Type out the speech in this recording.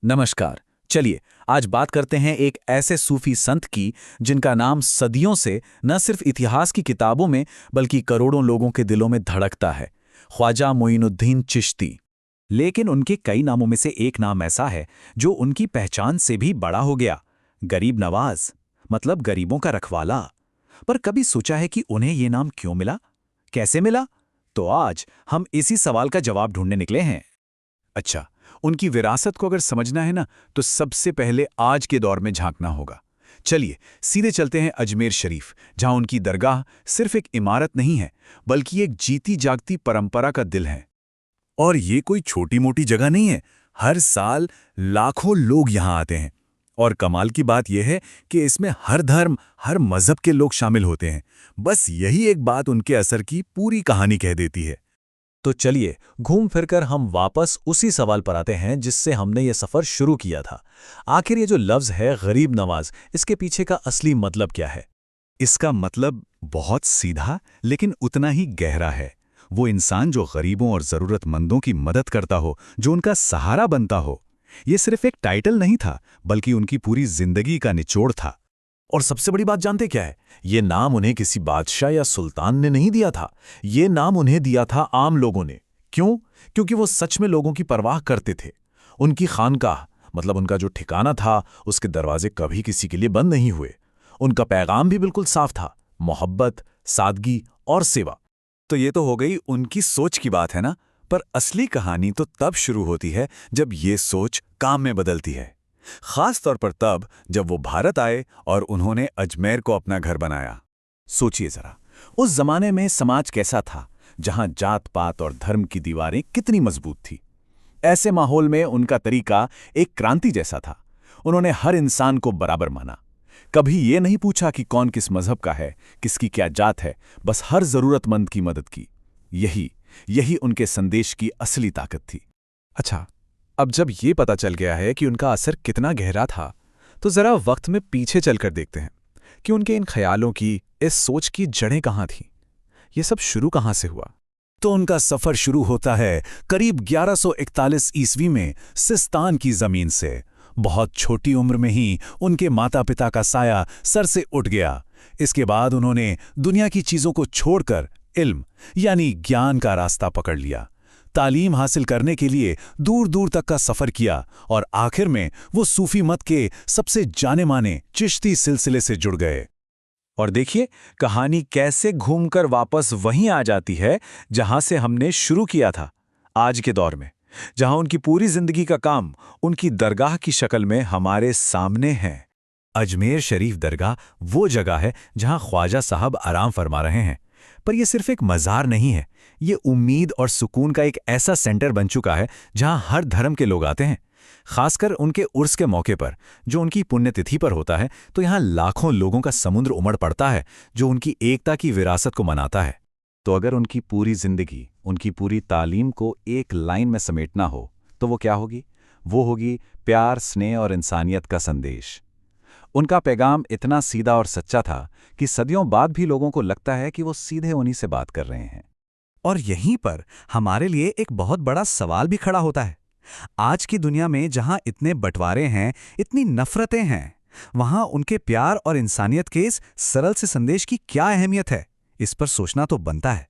नमस्कार। चलिए आज बात करते हैं एक ऐसे सूफी संत की जिनका नाम सदियों से न सिर्फ इतिहास की किताबों में बल्कि करोड़ों लोगों के दिलों में धड़कता है। ख्वाजा मोइनुद्दीन चिश्ती। लेकिन उनके कई नामों में से एक नाम ऐसा है जो उनकी पहचान से भी बड़ा हो गया। गरीब नवाज, मतलब गरीबों का रखवाला। पर कभी सोचा है कि उन्हें ये नाम क्यों मिला, कैसे मिला? तो आज हम इसी सवाल का जवाब ढूंढने निकले हैं। अच्छा, उनकी विरासत को अगर समझना है ना, तो सबसे पहले आज के दौर में झांकना होगा। चलिए सीधे चलते हैं अजमेर शरीफ, जहां उनकी दरगाह सिर्फ एक इमारत नहीं है बल्कि एक जीती जागती परंपरा का दिल है। और ये कोई छोटी मोटी जगह नहीं है। हर साल लाखों लोग यहां आते हैं। और कमाल की बात यह है कि इसमें हर धर्म, हर मजहब के लोग शामिल होते हैं। बस यही एक बात उनके असर की पूरी कहानी कह देती है। तो चलिए घूम फिरकर हम वापस उसी सवाल पर आते हैं जिससे हमने ये सफर शुरू किया था। आखिर ये जो लफ्ज है गरीब नवाज, इसके पीछे का असली मतलब क्या है? इसका मतलब बहुत सीधा लेकिन उतना ही गहरा है। वो इंसान जो गरीबों और जरूरतमंदों की मदद करता हो, जो उनका सहारा बनता हो। ये सिर्फ एक टाइटल नहीं था बल्कि उनकी पूरी जिंदगी का निचोड़ था। और सबसे बड़ी बात जानते क्या है? ये नाम उन्हें किसी बादशाह या सुल्तान ने नहीं दिया था। ये नाम उन्हें दिया था आम लोगों ने। क्यों? क्योंकि वो सच में लोगों की परवाह करते थे। उनकी खानकाह, मतलब उनका जो ठिकाना था, उसके दरवाजे कभी किसी के लिए बंद नहीं हुए। उनका पैगाम भी बिल्कुल साफ था, मोहब्बत, सादगी और सेवा। तो ये तो हो गई उनकी सोच की बात है ना। पर असली कहानी तो तब शुरू होती है जब ये सोच काम में बदलती है। खास तौर पर तब जब वो भारत आए और उन्होंने अजमेर को अपना घर बनाया। सोचिए जरा, उस जमाने में समाज कैसा था, जहां जात पात और धर्म की दीवारें कितनी मजबूत थी। ऐसे माहौल में उनका तरीका एक क्रांति जैसा था। उन्होंने हर इंसान को बराबर माना। कभी ये नहीं पूछा कि कौन किस मजहब का है, किसकी क्या जात है, बस हर जरूरतमंद की मदद की। यही यही उनके संदेश की असली ताकत थी। अच्छा, अब जब ये पता चल गया है कि उनका असर कितना गहरा था, तो जरा वक्त में पीछे चलकर देखते हैं कि उनके इन ख्यालों की, इस सोच की जड़ें कहाँ थीं। ये सब शुरू कहाँ से हुआ? तो उनका सफर शुरू होता है करीब 1141 ईस्वी में सिस्तान की जमीन से। बहुत छोटी उम्र में ही उनके माता पिता का साया सर से उठ गया। इसके बाद उन्होंने दुनिया की चीजों को छोड़कर इल्म यानी ज्ञान का रास्ता पकड़ लिया। तालीम हासिल करने के लिए दूर दूर तक का सफर किया और आखिर में वो सूफी मत के सबसे जाने माने चिश्ती सिलसिले से जुड़ गए। और देखिए कहानी कैसे घूमकर वापस वहीं आ जाती है जहां से हमने शुरू किया था, आज के दौर में, जहां उनकी पूरी जिंदगी का काम उनकी दरगाह की शक्ल में हमारे सामने है। अजमेर शरीफ दरगाह वो जगह है जहां ख्वाजा साहब आराम फरमा रहे हैं। पर यह सिर्फ एक मज़ार नहीं है, ये उम्मीद और सुकून का एक ऐसा सेंटर बन चुका है जहां हर धर्म के लोग आते हैं। खासकर उनके उर्स के मौके पर, जो उनकी पुण्यतिथि पर होता है, तो यहाँ लाखों लोगों का समुद्र उमड़ पड़ता है जो उनकी एकता की विरासत को मनाता है। तो अगर उनकी पूरी जिंदगी, उनकी पूरी तालीम को एक लाइन में समेटना हो, तो वो क्या होगी? वो होगी प्यार, स्नेह और इंसानियत का संदेश। उनका पैगाम इतना सीधा और सच्चा था कि सदियों बाद भी लोगों को लगता है कि वो सीधे उन्हीं से बात कर रहे हैं। और यहीं पर हमारे लिए एक बहुत बड़ा सवाल भी खड़ा होता है। आज की दुनिया में जहां इतने बंटवारे हैं, इतनी नफरतें हैं, वहां उनके प्यार और इंसानियत के इस सरल से संदेश की क्या अहमियत है? इस पर सोचना तो बनता है।